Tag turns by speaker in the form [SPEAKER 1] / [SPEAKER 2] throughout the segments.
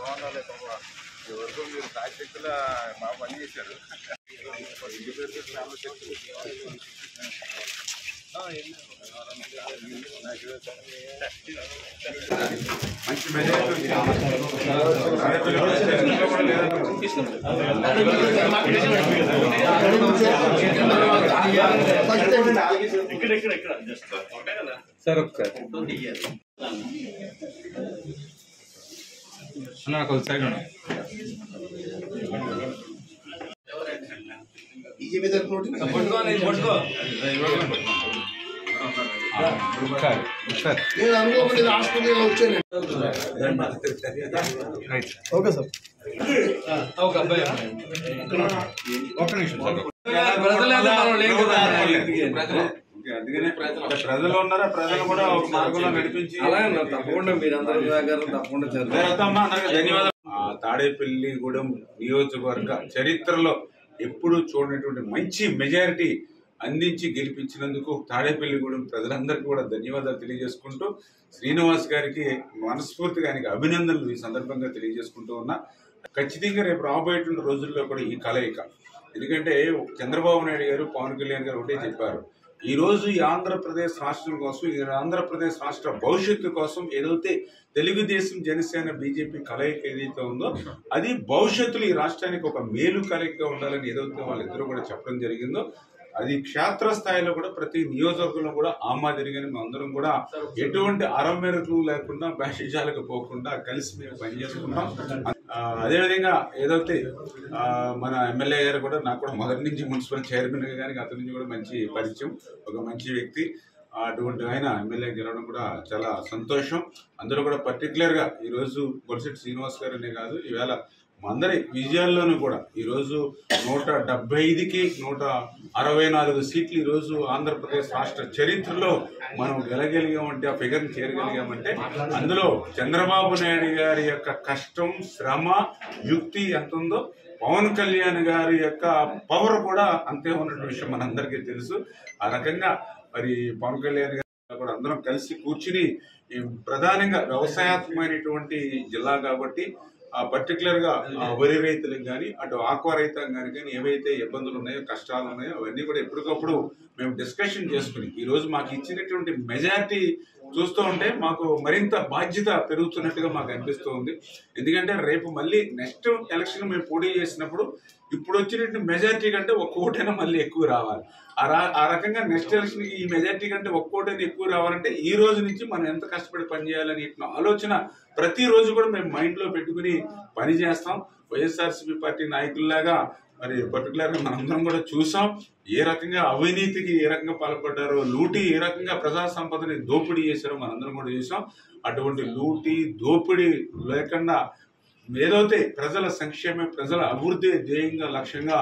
[SPEAKER 1] బాగుండాలి బాబా ఎవరికో మీరు సాయశక్తుల మా పని చేశారు ఇంటి పేరు చాలా శక్తులు మంచి మెజారిటీ
[SPEAKER 2] సార్ ఒకసారి నాకు ఒక సైడ్
[SPEAKER 3] నేను అనుకోకుండా హాస్పిటల్లో వచ్చాను. Okay sir.
[SPEAKER 2] ఒక అబ్బాయి ఒక నిమిషం
[SPEAKER 1] అందుకనే ప్రజలు ఉన్నారా ప్రజలు కూడా ఒక మార్గంలో నడిపించి
[SPEAKER 2] తప్పకుండా మీరందరూ తప్పకుండా
[SPEAKER 1] ధన్యవాదాలు. తాడేపల్లిగూడెం నియోజకవర్గ చరిత్రలో ఎప్పుడు చూడనటువంటి మంచి మెజారిటీ అందించి గెలిపించినందుకు తాడేపల్లిగూడెం ప్రజలందరికీ కూడా ధన్యవాదాలు తెలియజేసుకుంటూ శ్రీనివాస్ గారికి మనస్ఫూర్తిగా ఆయనకి అభినందనలు ఈ సందర్భంగా తెలియజేసుకుంటూ ఉన్నా. ఖచ్చితంగా రేపు రాబోయేటువంటి రోజుల్లో కూడా ఈ కలయిక, ఎందుకంటే చంద్రబాబు నాయుడు గారు పవన్ కళ్యాణ్ గారు ఒకటే చెప్పారు, ఈ రోజు ఈ ఆంధ్రప్రదేశ్ రాష్ట్రం కోసం, ఈ ఆంధ్రప్రదేశ్ రాష్ట్ర భవిష్యత్తు కోసం ఏదైతే తెలుగుదేశం జనసేన బీజేపీ కలయిక ఏదైతే ఉందో అది భవిష్యత్తులో ఈ రాష్ట్రానికి ఒక మేలు కలయిక ఉండాలని ఏదైతే వాళ్ళిద్దరూ కూడా చెప్పడం జరిగిందో అది క్షేత్రస్థాయిలో కూడా ప్రతి నియోజకవర్గంలో కూడా ఆ మాదిరిగానే మేమందరం కూడా ఎటువంటి అరమేరకు లేకుండా బ్యాషిజాలకు పోకుండా కలిసి మేము పనిచేసుకుంటాం. అదేవిధంగా ఏదైతే మన ఎమ్మెల్యే గారు కూడా నాకు కూడా మొదటి నుంచి మున్సిపల్ చైర్మన్ గా కానీ అతని నుంచి కూడా మంచి పరిచయం, ఒక మంచి వ్యక్తి. అటువంటి ఆయన ఎమ్మెల్యే గెలవడం కూడా చాలా సంతోషం. అందరూ కూడా పర్టికులర్గా ఈరోజు బొలిశెట్టి శ్రీనివాస్ గారు అనే కాదు, ఈవేళ అందరి విజయాల్లోనూ కూడా ఈరోజు 175కి 164 సీట్లు ఈరోజు ఆంధ్రప్రదేశ్ రాష్ట్ర చరిత్రలో మనం గెలగలిగామంటే, ఆ ఫిగర్ని చేరగలిగామంటే అందులో చంద్రబాబు నాయుడు గారి యొక్క కష్టం, శ్రమ, యుక్తి ఎంత ఉందో పవన్ కళ్యాణ్ గారి యొక్క పవర్ కూడా అంతే ఉన్నటువంటి విషయం మనందరికీ తెలుసు. ఆ రకంగా మరి పవన్ కళ్యాణ్ గారు కూడా అందరం కలిసి కూర్చుని, ప్రధానంగా వ్యవసాయాత్మకమైనటువంటి జిల్లా కాబట్టి పర్టికులర్ గా వరి రైతులకు కానీ అటు ఆక్వా రైతాంగానికి కానీ ఏవైతే ఇబ్బందులు ఉన్నాయో, కష్టాలు ఉన్నాయో అవన్నీ కూడా ఎప్పటికప్పుడు మేము డిస్కషన్ చేసుకుని ఈరోజు మాకు ఇచ్చినటువంటి మెజారిటీ చూస్తూ ఉంటే మాకు మరింత బాధ్యత పెరుగుతున్నట్టుగా మాకు అనిపిస్తూ ఉంది. ఎందుకంటే రేపు మళ్ళీ నెక్స్ట్ ఎలక్షన్ మేము పోటీ చేసినప్పుడు ఇప్పుడు వచ్చినటువంటి మెజారిటీ కంటే ఒక్క ఓటైనా మళ్ళీ ఎక్కువ రావాలి. ఆ రకంగా నెక్స్ట్ ఎలక్షన్ ఈ మెజారిటీ కంటే ఒక్క ఓటైనా ఎక్కువ రావాలంటే ఈ రోజు నుంచి మనం ఎంత కష్టపడి పనిచేయాలని ఆలోచన ప్రతిరోజు కూడా మేము మైండ్ లో పెట్టుకుని పని చేస్తాం. వైఎస్ఆర్సీపీ పార్టీ నాయకుల్లాగా మరి పర్టికులర్ గా మనందరం కూడా చూసాం ఏ రకంగా అవినీతికి ఏ రకంగా పాల్పడ్డారో, లూటీ ఏ రకంగా ప్రజా సంపదని దోపిడీ చేశారో మనందరం కూడా చూసాం. అటువంటి లూటీ దోపిడీ లేకుండా ఏదైతే ప్రజల సంక్షేమం, ప్రజల అభివృద్ధి ధ్యేయంగా లక్ష్యంగా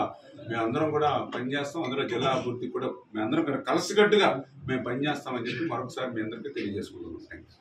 [SPEAKER 1] మేమందరం కూడా పనిచేస్తాం. అందులో జిల్లా అభివృద్ధి కూడా మేమందరం కలిసికట్టుగా మేము పనిచేస్తామని చెప్పి మరొకసారి మీ అందరికీ తెలియజేసుకుంటున్నాం. థ్యాంక్స్.